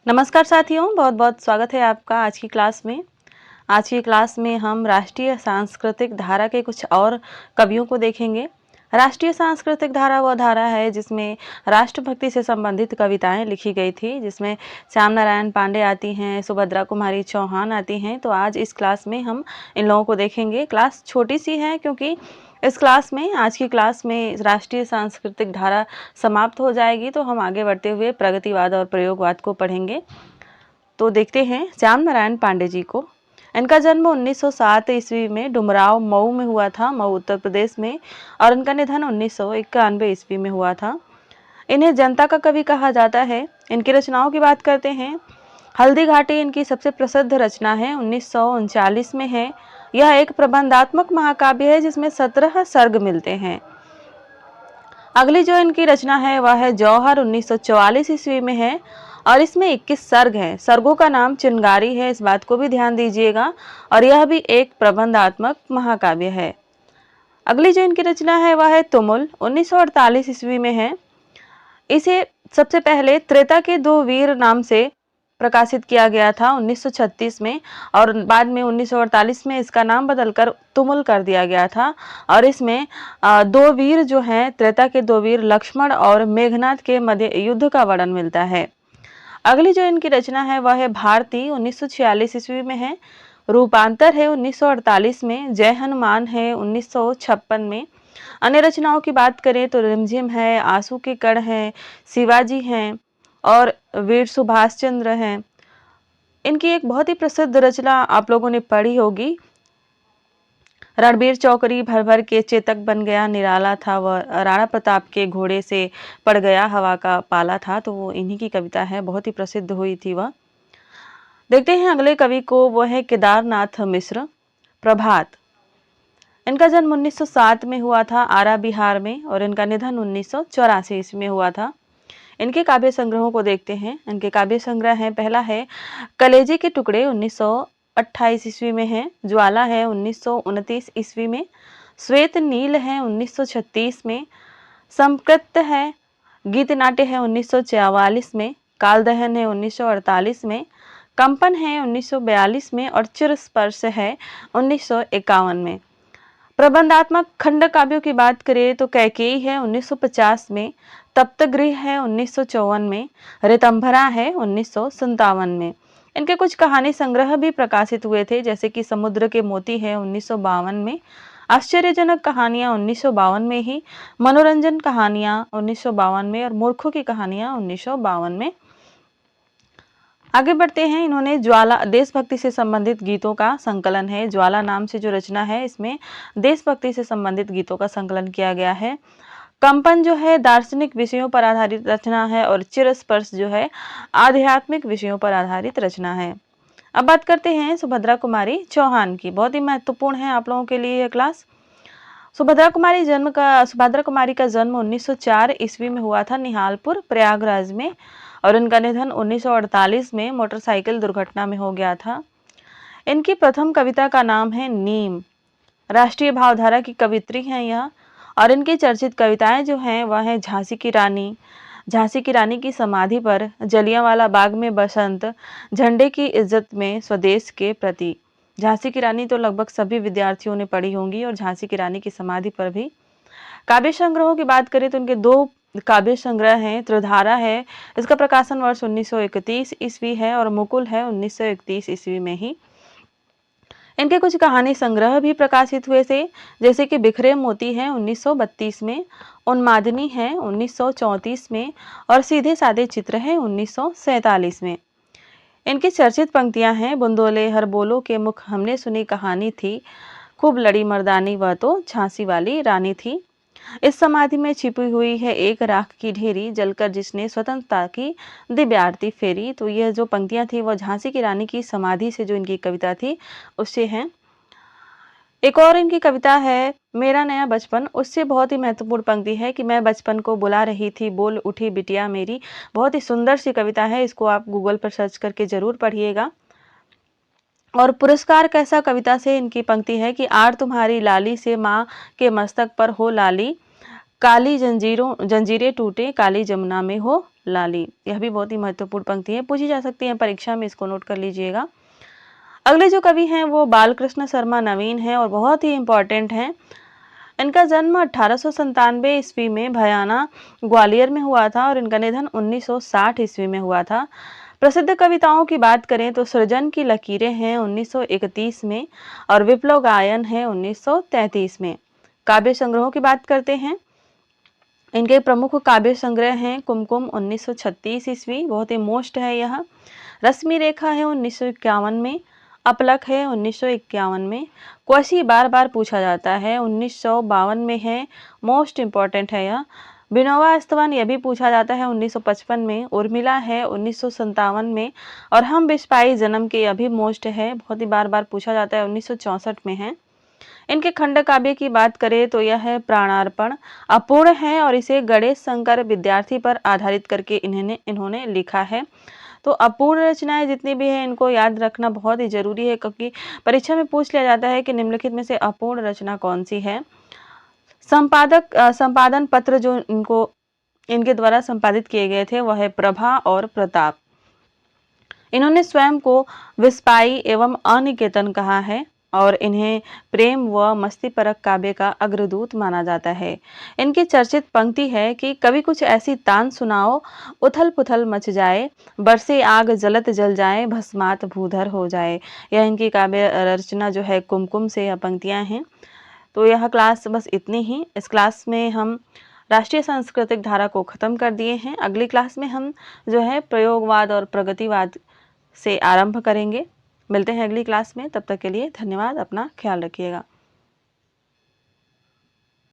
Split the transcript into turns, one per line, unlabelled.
नमस्कार साथियों, बहुत बहुत स्वागत है आपका आज की क्लास में। आज की क्लास में हम राष्ट्रीय सांस्कृतिक धारा के कुछ और कवियों को देखेंगे। राष्ट्रीय सांस्कृतिक धारा वह धारा है जिसमें राष्ट्रभक्ति से संबंधित कविताएं लिखी गई थी, जिसमें श्याम नारायण पांडे आती हैं, सुभद्रा कुमारी चौहान आती हैं। तो आज इस क्लास में हम इन लोगों को देखेंगे। क्लास छोटी सी है क्योंकि इस क्लास में आज की क्लास में राष्ट्रीय सांस्कृतिक धारा समाप्त हो जाएगी, तो हम आगे बढ़ते हुए प्रगतिवाद और प्रयोगवाद को पढ़ेंगे। तो देखते हैं श्याम नारायण पांडे जी को। इनका जन्म 1907 ईस्वी में डुमराव मऊ में हुआ था, मऊ उत्तर प्रदेश में, और इनका निधन 1991 ईस्वी में हुआ था। इन्हें जनता का कवि कहा जाता है। इनकी रचनाओं की बात करते हैं। हल्दी घाटी इनकी सबसे प्रसिद्ध रचना है, 1939 में है। यह एक प्रबंधात्मक महाकाव्य है जिसमें 17 सर्ग मिलते हैं। अगली जो इनकी रचना है वह है जौहर, 1944 ईस्वी में है और इसमें 21 सर्ग हैं। सर्गों का नाम चिनगारी है, इस बात को भी ध्यान दीजिएगा, और यह भी एक प्रबंधात्मक महाकाव्य है। अगली जो इनकी रचना है वह है तुमुल, 1948 ईस्वी में है। इसे सबसे पहले त्रेता के दो वीर नाम से प्रकाशित किया गया था 1936 में, और बाद में 1948 में इसका नाम बदलकर तुमुल कर दिया गया था। और इसमें दो वीर जो हैं, त्रेता के दो वीर लक्ष्मण और मेघनाद के मध्य युद्ध का वर्णन मिलता है। अगली जो इनकी रचना है वह है भारती, 1946 ईस्वी में है। रूपांतर है 1948 में। जय हनुमान है 1956 में। अन्य रचनाओं की बात करें तो रिमझिम है, आंसू के कण है, शिवाजी हैं और वीर सुभाष चंद्र हैं। इनकी एक बहुत ही प्रसिद्ध रचना आप लोगों ने पढ़ी होगी, रणबीर चौकरी भर भर के चेतक बन गया निराला था वह, राणा प्रताप के घोड़े से पड़ गया हवा का पाला था। तो वो इन्हीं की कविता है, बहुत ही प्रसिद्ध हुई थी वह। देखते हैं अगले कवि को, वो है केदारनाथ मिश्र। प्रभात, इनका जन्म 1907 में हुआ था आरा बिहार में, और इनका निधन 1984 ईस्वी में हुआ था। इनके काव्य संग्रहों को देखते हैं। इनके काव्य संग्रह हैं, पहला है कलेजे के टुकड़े, 1928 ईस्वी में है। ज्वाला है 1929 ईस्वी में। श्वेत नील है 1936 में। संकृत है, गीत नाट्य है 1944 में। कालदहन है 1948 में। कंपन है 1942 में, और चिरस्पर्श है 1951 में। प्रबंधात्मक खंड काव्यों की बात करें तो कैकेयी है 1950 में। तप्तगृह है 1954 में। ऋतंभरा है 1957 में। इनके कुछ कहानी संग्रह भी प्रकाशित हुए थे, जैसे कि समुद्र के मोती है 1952 में। आश्चर्यजनक कहानियां 1952 में ही। मनोरंजन कहानियां 1952 में, और मूर्खों की कहानियां 1952 में। आगे बढ़ते हैं। इन्होंने ज्वाला, देशभक्ति से संबंधित गीतों का संकलन है। ज्वाला नाम से जो रचना है, इसमें देशभक्ति से संबंधित गीतों का संकलन किया गया है। कंपन जो है दार्शनिक विषयों पर आधारित रचना है, और चिरस्पर्श जो है आध्यात्मिक विषयों पर आधारित रचना है। अब बात करते हैं सुभद्रा कुमारी चौहान की। बहुत ही महत्वपूर्ण है आप लोगों के लिए यह क्लास। सुभद्रा कुमारी का जन्म 1904 ईस्वी में हुआ था निहालपुर प्रयागराज में, और इनका निधन 1948 में मोटरसाइकिल दुर्घटना में हो गया था। इनकी प्रथम कविता का नाम है नीम। राष्ट्रीय भावधारा की कवित्री हैं यह, और इनकी चर्चित कविताएं जो हैं वह है झांसी की रानी, झांसी की रानी की समाधि पर, जलियांवाला बाग में बसंत, झंडे की इज्जत में स्वदेश के प्रति। झांसी की रानी तो लगभग सभी विद्यार्थियों ने पढ़ी होंगी, और झांसी की रानी की समाधि पर भी। काव्य संग्रहों की बात करें तो इनके दो काव्य संग्रह हैं। त्रिधारा है, इसका प्रकाशन वर्ष 1931 ईस्वी है, और मुकुल है 1931 ईस्वी में ही। इनके कुछ कहानी संग्रह भी प्रकाशित हुए थे, जैसे कि बिखरे मोती है 1932 में, उन्मादिनी है 1934 में, और सीधे साधे चित्र है 1947 में। इनकी चर्चित पंक्तियां हैं, बुंदोले हर बोलो के मुख हमने सुनी कहानी थी, खूब लड़ी मर्दानी वह तो झांसी वाली रानी थी। इस समाधि में छिपी हुई है एक राख की ढेरी, जलकर जिसने स्वतंत्रता की दिव्य आरती फेरी। तो यह जो पंक्तियां थी वह झांसी की रानी की समाधि से जो इनकी कविता थी उससे हैं। एक और इनकी कविता है मेरा नया बचपन, उससे बहुत ही महत्वपूर्ण पंक्ति है कि मैं बचपन को बुला रही थी, बोल उठी बिटिया मेरी। बहुत ही सुंदर सी कविता है, इसको आप गूगल पर सर्च करके जरूर पढ़िएगा। और पुरस्कार कैसा कविता से इनकी पंक्ति है कि आर तुम्हारी लाली से माँ के मस्तक पर हो लाली, काली जंजीरें टूटे, काली जमुना में हो लाली। यह भी बहुत ही महत्वपूर्ण पंक्ति है, पूछी जा सकती है परीक्षा में, इसको नोट कर लीजिएगा। अगले जो कवि हैं वो बालकृष्ण शर्मा नवीन हैं और बहुत ही इंपॉर्टेंट हैं। इनका जन्म 1897 ईस्वी में भयाना ग्वालियर में हुआ था और इनका निधन 1960 ईस्वी में हुआ था। प्रसिद्ध कविताओं की बात करें तो सृजन की लकीरें हैं 1931 में और विप्लव गायन है 1933 में। काव्य संग्रहों की बात करते हैं, इनके प्रमुख काव्य संग्रह हैं कुमकुम 1936 ईस्वी, बहुत ही मोस्ट है यह। रश्मि रेखा है 1951 में। अपलक है 1951 में। क्वेश्चन बार बार पूछा जाता है 1952 में है, मोस्ट इंपॉर्टेंट है यह। विनोबा स्तवन यह भी पूछा जाता है 1955 में। उर्मिला है 1957 में और हम बिस्पाई जन्म के, यह भी मोस्ट है, बहुत ही बार बार पूछा जाता है, 1964 में है। इनके खंड काव्य की बात करें तो यह है प्राणार्पण, अपूर्ण है और इसे गणेश शंकर विद्यार्थी पर आधारित करके इन्होंने लिखा है। तो अपूर्ण रचनाएं जितनी भी हैं इनको याद रखना बहुत ही जरूरी है, क्योंकि परीक्षा में पूछ लिया जाता है कि निम्नलिखित में से अपूर्ण रचना कौन सी है। संपादन पत्र जो इनके द्वारा संपादित किए गए थे वह है प्रभा और प्रताप। इन्होंने स्वयं को विस्पाई एवं अनिकेतन कहा है और इन्हें प्रेम व मस्तीपरक काव्य का अग्रदूत माना जाता है। इनकी चर्चित पंक्ति है कि कभी कुछ ऐसी तान सुनाओ, उथल पुथल मच जाए, बरसे आग जलत जल जाए, भस्मात भूधर हो जाए। यह इनकी काव्य रचना जो है कुमकुम से यह पंक्तियां हैं। तो यह क्लास बस इतनी ही। इस क्लास में हम राष्ट्रीय सांस्कृतिक धारा को खत्म कर दिए हैं। अगली क्लास में हम जो है प्रयोगवाद और प्रगतिवाद से आरंभ करेंगे। मिलते हैं अगली क्लास में, तब तक के लिए धन्यवाद, अपना ख्याल रखिएगा।